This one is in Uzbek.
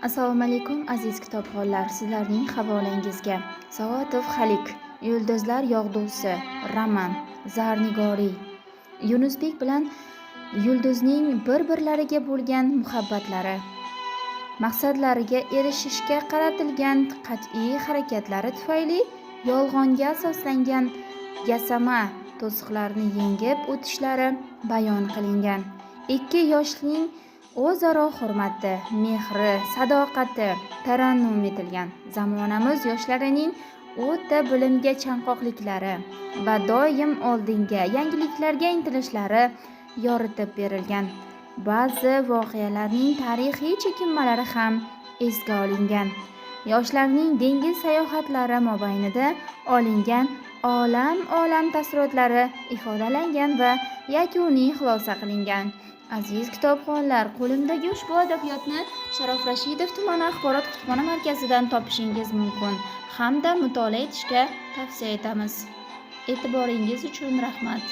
Assalomu alaykum aziz kitobxonlar, sizlarning havolangizga Savodov Xalik, Yulduzlar yog'dusi, roman, Zarnigoriy. Yunusbek bilan Yulduzning bir-birlariga bo'lgan muhabbatlari, maqsadlariga erishishga qaratilgan qat'iy harakatlari tufayli yolg'onga asoslangan yasama to'siqlarni yengib o'tishlari bayon qilingan. Ikki yoshning o'zaro hurmati, mehri, sadoqati tarannum etilgan. Zamonamiz yoshlarining o'ta bilimga chanqoqliklari va doim oldinga yangiliklarga intilishlari yoritib berilgan. Ba'zi voqealarning tarixiy chekinmalari ham esga olingan. Yoshlarning dengiz sayohatlari mobaynida olingan olam taassurotlari ifodalangan va yakuniy xulosa qilingan. Aziz kitobxonlar, qo'limdagi ushbu adabiyotni Sharof Rashidov tumani axborot kutubxona markazidan topishingiz mumkin hamda mutolaa etishga tavsiya etamiz. E'tiboringiz uchun rahmat.